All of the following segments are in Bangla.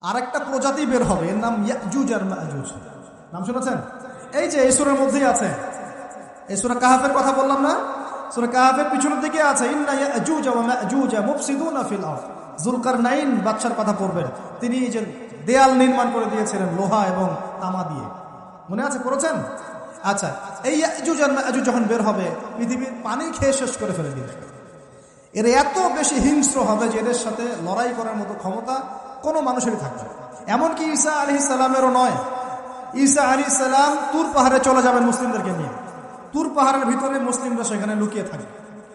আরেকটা প্রজাতি বের হবে, এর নাম ইয়াজুজ আর মাজুজ। নাম শুনেছেন? এই যে এই সূরার মধ্যেই আছে, এই সূরা কাহাফের কথা বললাম না, সূরা কাহাফের পিছনের দিকে আছে ইন্না ইয়াজুজ ওয়া মাজুজ মুফসিদুনা ফিল আরদ। যুলকারনাইন বাদশার কথা পড়বেন, তিনি যে দেয়াল নির্মাণ করে দিয়েছিলেন লোহা এবং তামা দিয়ে, মনে আছে, পড়েছেন? আচ্ছা, এই ইয়াজুজ আর মাজুজ যখন বের হবে, পৃথিবীর পানি খেয়ে শেষ করে ফেলে দিবে। এরা এত বেশি হিংস্র হবে যে এদের সাথে লড়াই করার মতো ক্ষমতা কোনো মানুষেরই থাকবে না। এমনকি ঈসা আলাইহিস সালামেরও নয়। ঈসা আলাইহিস সালাম তুর পাহাড়ে চলে যাবেন মুসলিমদেরকে নিয়ে, তুর পাহাড়ের ভিতরে মুসলিমরা সেখানে লুকিয়ে থাকে,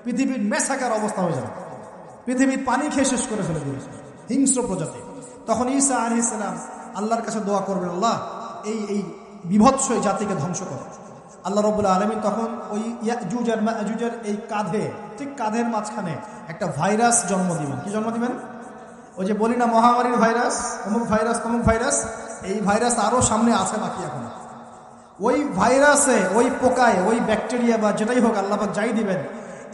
পৃথিবীর মেসাকার অবস্থা হয়ে যাবে, পৃথিবীর পানি খেয়ে শেষ করে ফেলে দিয়েছে হিংস্র প্রজাতি। তখন ঈসা আলাইহিস সালাম আল্লাহর কাছে দোয়া করবেন, আল্লাহ এই বিভৎস জাতিকে ধ্বংস করো। আল্লাহ রাব্বুল আলামিন তখন ওই ইয়াজুজ আর মাজুজের এই কাঁধে, ঠিক কাঁধের মাঝখানে একটা ভাইরাস জন্ম দিবেন। কি জন্ম দিবেন? ওই যে বলি না মহামারীর ভাইরাস, অমুক ভাইরাস তমুক ভাইরাস, এই ভাইরাস আরও সামনে আছে বাকি এখন। ওই ভাইরাসে, ওই পোকায়, ওই ব্যাকটেরিয়া বা যেটাই হোক আল্লাহ পাক যাই দিবেন,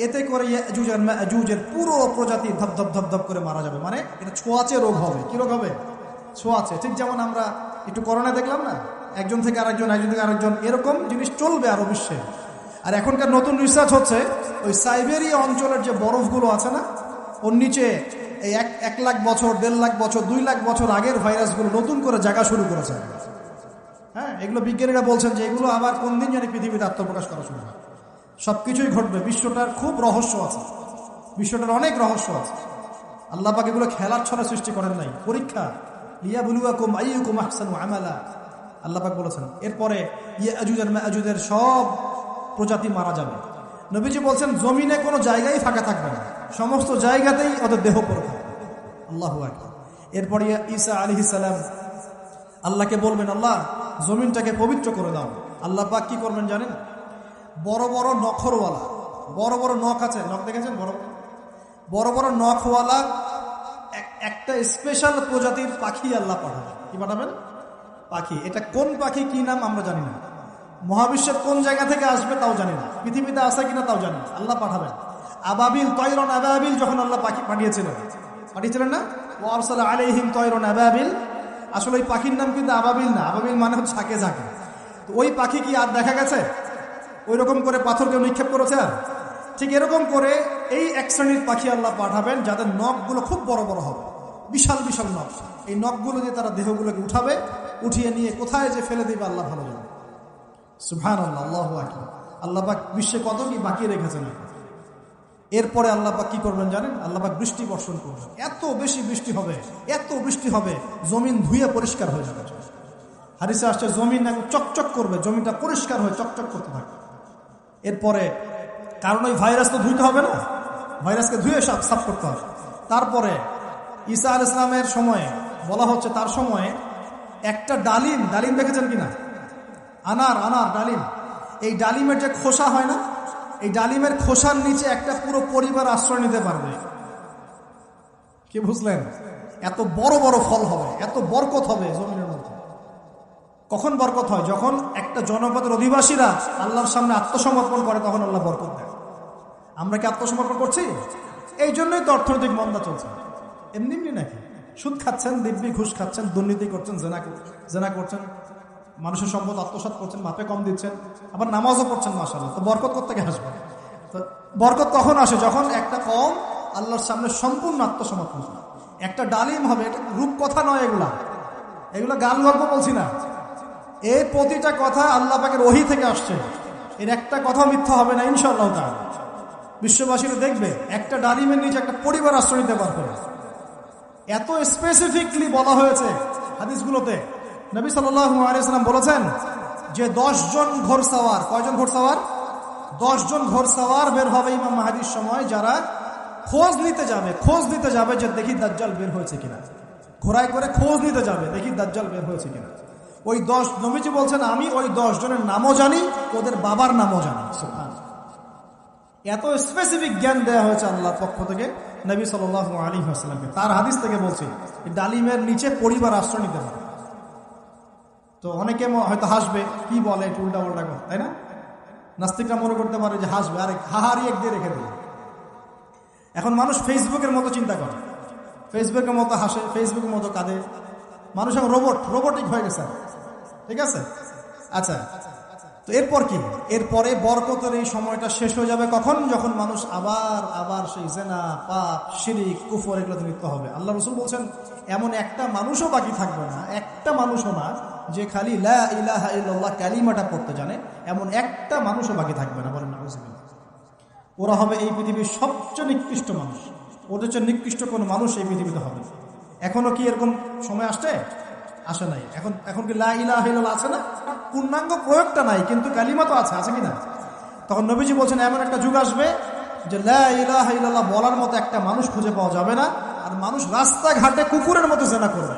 এতে করে ইয়াজুজ আর মাজুজের পুরো প্রজাতি ধপ ধপ ধপ ধপ করে মারা যাবে। মানে এটা ছোঁয়াচে রোগ হবে। কি রোগ হবে? ছোঁয়াচে। ঠিক যেমন আমরা একটু করোনা দেখলাম না, একজন থেকে আরেকজন, একজন থেকে আরেকজন, এরকম জিনিস চলবে আরো বিশ্বে। আর এখনকার নতুন রিসার্চ হচ্ছে ওই সাইবেরিয়া অঞ্চলের যে বরফগুলো আছে না, ওর নিচে এই 1 লাখ বছর, 1.5 লাখ বছর, 2 লাখ বছর আগের ভাইরাসগুলো নতুন করে জায়গা শুরু করেছে। হ্যাঁ, এগুলো বিজ্ঞানীরা বলছেন যে এগুলো আবার কোন দিন জানি পৃথিবীতে আত্মপ্রকাশ করা শুরু হয়। সবকিছুই ঘটবে। বিশ্বটার খুব রহস্য আছে, বিশ্বটার অনেক রহস্য আছে। আল্লাহ পাক এগুলো খেলার ছলে সৃষ্টি করেন নাই, পরীক্ষা। লিয়াবলুয়াকুম আইয়ুকুম আহসানু আমালা, আল্লাহ পাক বলেছেন। এরপরে ইয়াজুজ আর মাজুজের সব প্রজাতি মারা যাবে। নবীজি বলছেন জমিনে কোনো জায়গায় ফাঁকা থাকবে না, সমস্ত জায়গাতেই ওদের দেহ পড়ে থাকবে। আল্লাহু আকবার। এরপরে ঈসা আলাইহিস সালাম আল্লাহকে বলবেন, আল্লাহ জমিনটাকে পবিত্র করে দাও। আল্লাহ পাক কি করবেন জানেন? বড় বড় নখরওয়ালা, বড় বড় নখ আছে, নখ দেখেছেন? বড় বড় নখওয়ালা একটা স্পেশাল প্রজাতির পাখি আল্লাহ পাঠাবেন। কি পাঠাবেন? পাখি। এটা কোন পাখি, কি নাম আমরা জানি না, মহাবিশ্বের কোন জায়গা থেকে আসবে তাও জানি না, পৃথিবীতে আছে কিনা তাও জানি না। আল্লাহ পাঠাবেন আবাবিল, তয়রন আবাবিল। যখন আল্লাহ পাখি পাঠিয়েছিলেন না, ওয়ারসালা আলাইহিম তয়রন আবাবিল। আসলে ওই পাখির নাম কিন্তু আবাবিল না, আবাবিল মানে হচ্ছে ঝাঁকে ঝাঁকে। তো ওই পাখি কি আর দেখা গেছে? ওই রকম করে পাথরকে নিক্ষেপ করেছে আর? ঠিক এরকম করে এই এক শ্রেণীর পাখি আল্লাহ পাঠাবেন যাদের নখগুলো খুব বড় বড় হবে, বিশাল বিশাল নখ। এই নখগুলো দিয়ে তারা দেহগুলোকে উঠাবে, উঠিয়ে নিয়ে কোথায় যে ফেলে দেবে আল্লাহ ভালো জানে। সুবহানাল্লাহ, আল্লাহু আকবার। আল্লাহ পাক বিশ্বে কত কি বাকি রেখেছেন। এরপরে আল্লাহ পাক কি করবেন জানেন? আল্লাহ পাক বৃষ্টি বর্ষণ করবেন। এত বেশি বৃষ্টি হবে, এত বৃষ্টি হবে, জমিন ধুয়ে পরিষ্কার হয়ে যাবে। হাদিসে আসছে জমিন একদম চকচক করবে, জমিনটা পরিষ্কার হয়ে চকচক করতে থাকবে। এরপরে, কারণ ওই ভাইরাস তো ধুইতে হবে না, ভাইরাসকে ধুয়ে সাফ করতে হবে। তারপরে ঈসা আলাইহিস সালামের সময়ে বলা হচ্ছে, তার সময়ে একটা ডালিম দেখেছেন কিনা? আনার ডালিম, এই ডালিমের যে খোসা হয় না, এই ডালিমের খোসার নিচে একটা পুরো পরিবার আশ্রয় নিতে পারবে। কি বুঝলেন? এত বড় বড় ফল হবে, এত বরকত হবে জমিনের মধ্যে। কখন বরকত হয়? যখন একটা জনপদের অধিবাসীরা আল্লাহর সামনে আত্মসমর্পণ করে, তখন আল্লাহ বরকত দেয়। আমরা কি আত্মসমর্পণ করছি? এই জন্যই তো অর্থনৈতিক মন্দা চলছে। এমনি নাকি? সুদ খাচ্ছেন, দিব্যি ঘুষ খাচ্ছেন, দুর্নীতি করছেন, জেনা করছেন, মানুষের সম্পদ আত্মসাৎ করছেন, মাপে কম দিচ্ছেন, আবার নামাজও পড়ছেন, মাশাআল্লাহ। তো বরকত কোত্থেকে আসবে? তো বরকত তখন আসে যখন একটা কওম আল্লাহর সামনে সম্পূর্ণ আত্মসমর্পণ করে। একটা ডালিম হবে, এটা রূপকথা নয়, এগুলা গান গল্প বলছি না। এই প্রতিটা কথা আল্লাহ পাকের ওহী থেকে আসছে, এর একটা কথা মিথ্যা হবে না ইনশাআল্লাহ তাআলা। বিশ্ববাসীরা দেখবে একটা ডালিমের নিচে একটা পরিবার আশ্রয় নিতে পারবে। এত স্পেসিফিকলি বলা হয়েছে হাদিসগুলোতে। নবী সাল্লাল্লাহু আলাইহি ওয়াসাল্লাম বলেছেন যে 10 জন ঘোড়সওয়ার, কয়জন ঘোড়সওয়ার? 10 জন ঘোড়সওয়ার বের হবে ইমাম মাহদীর সময়, যারা খোঁজ নিতে যাবে যে দেখি দাজ্জাল বের হয়েছে কিনা। ঘোড়ায় করে খোঁজ নিতে যাবে, দেখি দাজ্জাল বের হয়েছে কিনা। ওই 10, নবীজি বলছেন আমি ওই 10 জনের নামও জানি, ওদের বাবার নামও জানি। সুবহানাল্লাহ। এত স্পেসিফিক জ্ঞান দেওয়া হয়েছে আল্লাহর পক্ষ থেকে নবী সাল্লাল্লাহু আলাইহি ওয়াসাল্লামকে। তার হাদিস থেকে বলছি, ডালিমের নিচে পরিবার আশ্রয় নিতে পারে। তো অনেকে হয়তো হাসবে, কি বলে একটু উল্টা কথা, তাই না? নাস্তিকরা মনে করতে পারে যে হাসবে, আরে হাহারি এক দিয়ে রেখে দেবে। এখন মানুষ ফেসবুকের মতো চিন্তা করে, ফেসবুকের মতো হাসে, ফেসবুকের মতো কাঁদে, মানুষ এখন রোবটিক হয়ে গেছে, ঠিক আছে? আচ্ছা, তো এরপর কি? এরপরে বরকতের এই সময়টা শেষ হয়ে যাবে কখন? যখন মানুষ আবার সেই জেনা, পাপ, শিরিক, কুফর এগুলোতে লিপ্ত হবে। আল্লাহ রাসূল বলছেন এমন একটা মানুষও বাকি থাকবে না, একটা মানুষও না যে খালি লা ইলাহা ইল্লাল্লাহ কালিমাটা পড়তে জানে, এমন একটা মানুষও বাকি থাকবে না। বলেন নাউযুবিল্লাহ। ওরা হবে এই পৃথিবীর সবচেয়ে নিকৃষ্ট মানুষ। ওদের চেয়ে নিকৃষ্ট কোনো মানুষ এই পৃথিবীতে হবে। এখনো কি এরকম সময় আসে নাই? এখন কি লা ইলাহা ইল্লাল্লাহ আছে না? পূর্ণাঙ্গ প্রয়োগটা নাই, কিন্তু কালিমা তো আছে কিনা? তখন নবীজি বলছেন এমন একটা যুগ আসবে যে লা ইলাহা ইল্লাল্লাহ বলার মতো একটা মানুষ খুঁজে পাওয়া যাবে না। আর মানুষ রাস্তাঘাটে কুকুরের মতো জেনা করবে।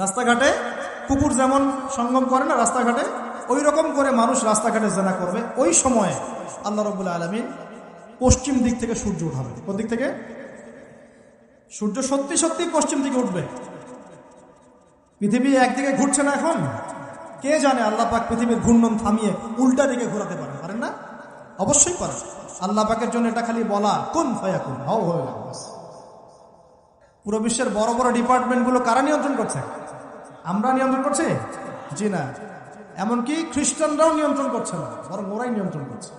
রাস্তাঘাটে কুকুর যেমন সঙ্গম করে না রাস্তাঘাটে, ওই রকম করে মানুষ রাস্তাঘাটে জেনা করবে। ওই সময়ে আল্লাহ রাব্বুল আলামিন পশ্চিম দিক থেকে সূর্য উঠাবে। কোন দিক থেকে? সূর্য সত্যি সত্যি পশ্চিম দিকে উঠবে। পৃথিবী একদিকে ঘুরছে না এখন, কে জানে আল্লাহ পাক পৃথিবীর ঘূর্ণন থামিয়ে উল্টা দিকে ঘোরাতে পারেন না? অবশ্যই পারেন। আল্লাহ পাকের জন্য এটা খালি বলা, কুন ফায়াকুন, হও হয়ে গেল। পুরো বিশ্বের বড় বড় ডিপার্টমেন্টগুলো কারা নিয়ন্ত্রণ করছে? আমরা নিয়ন্ত্রণ করছি? জি না। এমনকি খ্রিস্টানরাও নিয়ন্ত্রণ করছে না, বরং ওরাই নিয়ন্ত্রণ করছে।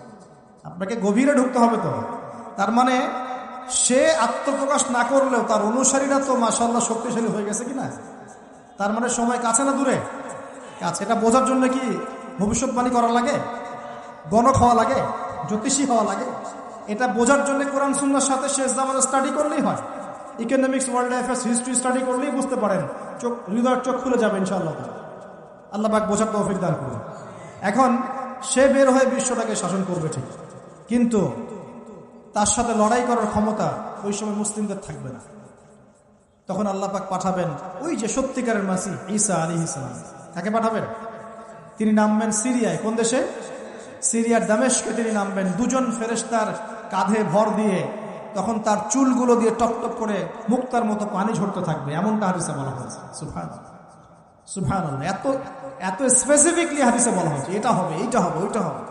আপনাকে গভীরে ঢুকতে হবে তো। তার মানে সে আত্মপ্রকাশ না করলেও তার অনুসারীরা তো মাশাআল্লাহ শক্তিশালী হয়ে গেছে কিনা? তার মানে সময় কাছে না দূরে? কাছে। এটা বোঝার জন্য কি ভবিষ্যৎবাণী করা লাগে, গণক হওয়া লাগে, জ্যোতিষী হওয়া লাগে? এটা বোঝার জন্য কোরআন সুন্নাহর সাথে শেষ জামানে স্টাডি করলেই হয়। Economics, world affairs, history study করলেই বুঝতে পারেন, হৃদয়ের চোখ খুলে যাবে ইনশাআল্লাহ। আল্লাহ পাক বোঝার তৌফিক দান করুন। এখন সে বের হয়ে বিশ্বটাকে শাসন করবে ঠিক, কিন্তু তার সাথে লড়াই করার ক্ষমতা ওই সময় মুসলিমদের থাকবে না। তখন আল্লাহ পাক পাঠাবেন ওই যে সত্যিকারের মাসিহ ঈসা আলাইহিস সালাম। কাকে পাঠাবেন? তিনি নামবেন সিরিয়ায়। কোন দেশে? সিরিয়ার দামেস্কে তিনি নামবেন দুজন ফেরেশতার কাঁধে ভর দিয়ে। তখন তার চুলগুলো দিয়ে টপটপ করে মুক্তার মতো পানি ঝরতে থাকবে, এমনটা হাদিসে বলা হয়েছে। সুবহানাল্লাহ, সুবহানাল্লাহ। এত স্পেসিফিকলি হাদিসে বলা হয়েছে এটা হবে, এইটা হবে, ওইটা হবে,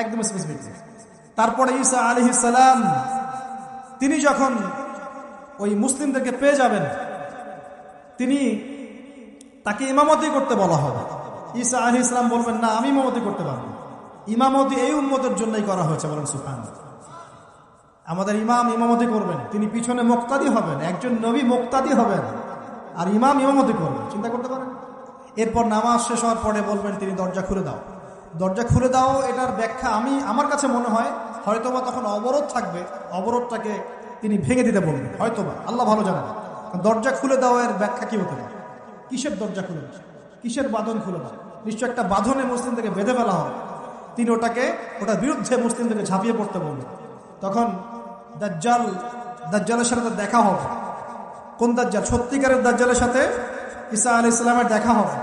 একদম স্পেসিফিকলি। তারপরে ঈসা আলাইহিস সালাম তিনি যখন ওই মুসলিমদেরকে পেয়ে যাবেন, তাকে ইমামতি করতে বলা হবে। ঈসা আলাইহিস সালাম বলবেন, না, আমি ইমামতি করতে পারবো। ইমামতি এই উম্মতের জন্যই করা হয়েছে। বলেন সুবহানাল্লাহ। আমাদের ইমাম ইমামতি করবেন, তিনি পিছনে মুক্তাদি হবেন। একজন নবী মুক্তাদি হবেন আর ইমাম ইমামতি করবেন, চিন্তা করতে পারেন? এরপর নামাজ শেষ হওয়ার পরে বলবেন তিনি, দরজা খুলে দাও, দরজা খুলে দাও। এটার ব্যাখ্যা আমার কাছে মনে হয় হয়তোবা তখন অবরোধ থাকবে, অবরোধটাকে তিনি ভেঙে দিতে বলবেন হয়তোবা, আল্লাহ ভালো জানেন। দরজা খুলে দাও এর ব্যাখ্যা কি হতে পারে? কিসের দরজা খুলে দাও? কিসের বাঁধন খুলে দাও? নিশ্চয় একটা বাঁধনে মুসলিমদেরকে বেঁধে ফেলা হবে। তিনি ওটার বিরুদ্ধে মুসলিমদেরকে ঝাঁপিয়ে পড়তে বলবেন। তখন দাজ্জালের সাথে দেখা হবে। কোন দাজ্জাল? সত্যিকারের দাজ্জালের সাথে ঈসা আলাইহিস সালামের দেখা হবে।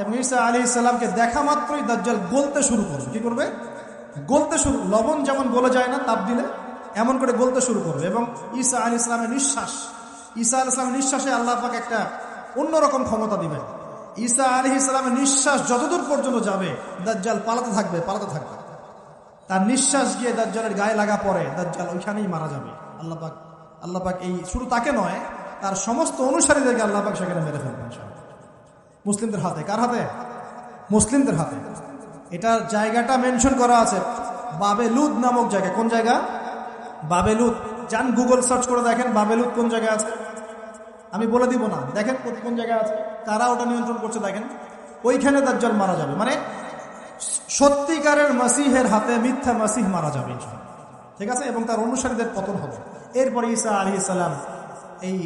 এবং ঈসা আলাইহিস সালামকে দেখা মাত্রই দাজ্জাল গলতে শুরু করবে। কি করবে? গলতে শুরু। লবণ যেমন গলে যায় না তাপ দিলে, এমন করে গলতে শুরু করবে। এবং ঈসা আলাইহিস সালামের নিঃশ্বাসে আল্লাহ পাক একটা অন্যরকম ক্ষমতা দিবেন। ঈসা আলাইহিস সালামের নিঃশ্বাস যতদূর পর্যন্ত যাবে দাজ্জাল পালাতে থাকবে। তার নিঃশ্বাস গিয়ে দাজ্জালের গায়ে লাগা পরে দাজ্জাল ওইখানেই মারা যাবে। আল্লাহ পাক এই শুধু তাকে নয়, তার সমস্ত অনুসারীদেরকে আল্লাহ পাক সেখানে মেরে ফেলবেন মুসলিমদের হাতে। কার হাতে? মুসলিমদের হাতে। এটার জায়গাটা মেনশন করা আছে, বাবেলুদ নামক জায়গা। কোন জায়গা? বাবেলুদ। যান গুগল সার্চ করে দেখেন বাবেলুদ কোন জায়গায় আছে। আমি বলে দিব না, দেখেন কোন জায়গায় আছে, কারা ওটা নিয়ন্ত্রণ করছে দেখেন। ওইখানে দাজ্জাল মারা যাবে। মানে সত্যিকারের মাসিহের হাতে মিথ্যা মাসিহ মারা যাবে, ঠিক আছে? এবং তার অনুসারীদের পতন হবে। এরপরে ঈসা আলাইহিস সালাম এই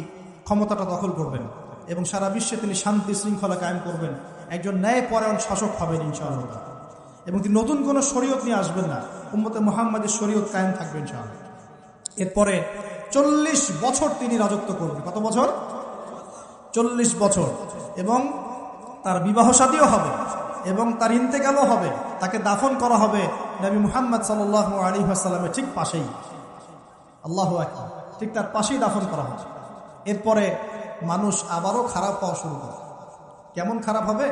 ক্ষমতাটা দখল করবেন এবং সারা বিশ্বে তিনি শান্তি শৃঙ্খলা কায়েম করবেন। একজন ন্যায়পরায়ণ শাসক হবেন ইনশাআল্লাহ। এবং তিনি নতুন কোনো শরীয়ত নিয়ে আসবেন না, উম্মতে মুহাম্মাদের শরীয়ত কায়েম থাকবে ইনশাআল্লাহ। এরপরে 40 বছর তিনি রাজত্ব করবেন। কত বছর? 40 বছর। এবং তার বিবাহ শাদীও হবে এবং তার ইন্তেকালও হবে। তাকে দাফন করা হবে নবী মুহাম্মদ সাল্লাল্লাহু আলাইহি ওয়াসাল্লামের ঠিক পাশেই। আল্লাহু আকবার। ঠিক তার পাশেই দাফন করা হবে। এরপরে মানুষ আবারও খারাপ পাওয়া শুরু করে। কেমন খারাপ হবে?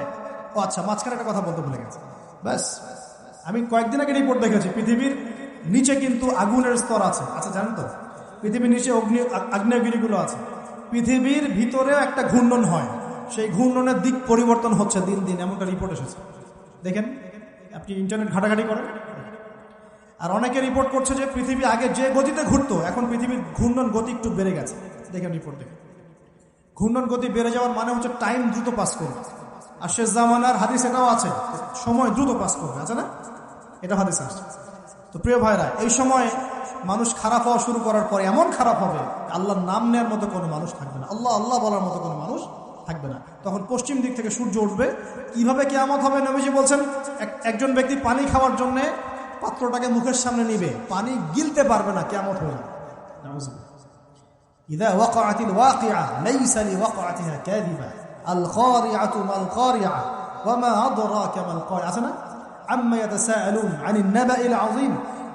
ও আচ্ছা, মাঝখানে একটা কথা বলতে ভুলে গেছে। ব্যাস, আমি কয়েকদিন আগে রিপোর্ট দেখেছি, পৃথিবীর নিচে কিন্তু আগুনের স্তর আছে। আচ্ছা, জানেন তো পৃথিবীর নিচে আগ্নেয়গিরিগুলো আছে। পৃথিবীর ভিতরেও একটা ঘূর্ণন হয়। সেই ঘূর্ণনের দিক পরিবর্তন হচ্ছে দিন দিন, এমনটা রিপোর্ট এসেছে। দেখেন, আপনি ইন্টারনেট ঘাটাঘাটি করেন। আর অনেকে রিপোর্ট করছে যে পৃথিবী আগে যে গতিতে ঘুরতো, এখন পৃথিবীর ঘূর্ণন গতি একটু বেড়ে গেছে। দেখেন রিপোর্ট দেখেন, ঘূর্ণন গতি বেড়ে যাওয়ার মানে হচ্ছে টাইম দ্রুত পাস করবে। আর শেষ জামানার হাদিস এটাও আছে, সময় দ্রুত পাস করবে, আছে না? এটা হাদিস আসছে। তো প্রিয় ভাইরা, এই সময় মানুষ খারাপ হওয়া শুরু করার পরে এমন খারাপ হবে, আল্লাহর নাম নেওয়ার মতো কোনো মানুষ থাকবে না, আল্লাহ আল্লাহ বলার মতো কোনো মানুষ থাকবে না। তখন পশ্চিম দিক থেকে সূর্য উঠবে। কিভাবে কিয়ামত হবে? নবীজি বলছেন, একজন ব্যক্তি পানি খাওয়ার জন্য পাত্রটাকে মুখের সামনে নিবে, পানি গিলতে পারবে না, কিয়ামত হয়ে যাবে। ইযা ওয়াকাআতিল ওয়াকিআ লাইসা লিওয়াকাআতিহা কাযিবা আল কারিআতু মাল কারিআ ওয়া মা আদরাকা মাল কারিআ, আছে না? আম্মা ইয়াতাসাআলুন আনিন নাবাইল আযীম।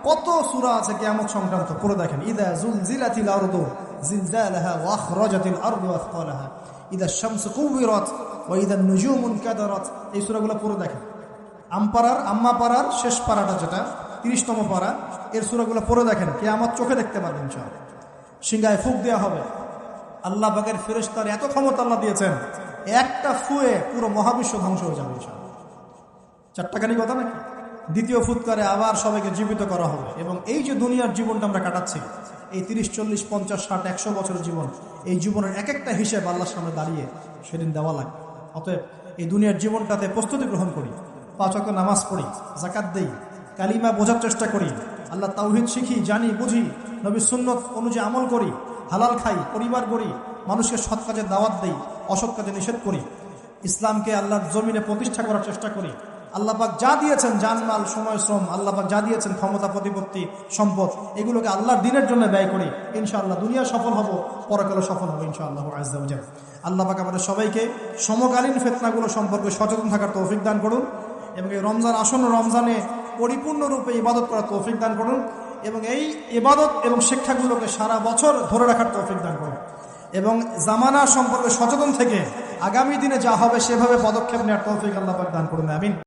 কত সূরা আছে কিয়ামত সংক্রান্ত, পড়ে দেখেন। ইযা যুলজিলাতিল আরদু জিলজালাহা ওয়া আখরাজাতিল আরদু আথকালাহা ইযা আশ-শামসু কুওয়িরাত ওয়া ইযা আন-নুজুমু ইনকাদারাত। এই সূরাগুলো পড়ে দেখেন। আম্মা পারার শেষ পারাটা, যেটা 30তম পারা, এর সূরাগুলো পড়ে দেখেন। কিয়ামত চোখে দেখতে পারবেন ইনশাআল্লাহ। সিংহায় ফুঁক দেওয়া হবে। আল্লাহ পাকের ফেরেশতার এত ক্ষমতা আল্লাহ দিয়েছেন, একটা ফুয়ে পুরো মহাবিশ্ব ধ্বংস হয়ে যাবে ইনশাআল্লাহ। চারটাখানি কথা নাকি? দ্বিতীয় ফুৎকারে আবার সবাইকে জীবিত করা হবে। এবং এই যে দুনিয়ার জীবনটা আমরা কাটাচ্ছি, এই 30, 40, 50, 60, 100 বছরের জীবন, এই জীবনের এক একটা হিসেব আল্লাহর সামনে দাঁড়িয়ে সেদিন দেওয়া লাগবে। অতএব এই দুনিয়ার জীবনটাতে প্রস্তুতি গ্রহণ করি, 5 ওয়াক্ত নামাজ পড়ি, যাকাত দেই, কালিমা বোঝার চেষ্টা করি, আল্লাহ তাওহীদ শিখি, জানি, বুঝি, নবীর সুন্নত অনুযায়ী আমল করি, হালাল খাই, পরিবার গড়ি, মানুষকে সৎ কাজে দাওয়াত দেই, অসৎ কাজে নিষেধ করি, ইসলামকে আল্লাহর জমিনে প্রতিষ্ঠা করার চেষ্টা করি। আল্লাহ পাক যা দিয়েছেন, জানমাল, সময়, শ্রম, আল্লাহ পাক যা দিয়েছেন, ক্ষমতা, প্রতিপত্তি, সম্পদ, এগুলোকে আল্লাহর দ্বীনের জন্য ব্যয় করি। ইনশাআল্লাহ দুনিয়া সফল হব, পরকালে সফল হব ইনশাআল্লাহ আযজা ওয়া জাল। আল্লাহ পাক আমাদের সবাইকে সমকালীন ফিতনাগুলো সম্পর্কে সচেতন থাকার তৌফিক দান করুন, এবং এই রমজান, আসন্ন রমজানে পরিপূর্ণরূপে ইবাদত করার তৌফিক দান করুন, এবং এই ইবাদত এবং শিক্ষাগুলোকে সারা বছর ধরে রাখার তৌফিক দান করুন, এবং জামানা সম্পর্কে সচেতন থেকে আগামী দিনে যা হবে সেভাবে পদক্ষেপ নেওয়ার তৌফিক আল্লাহ পাক দান করুন। আমিন।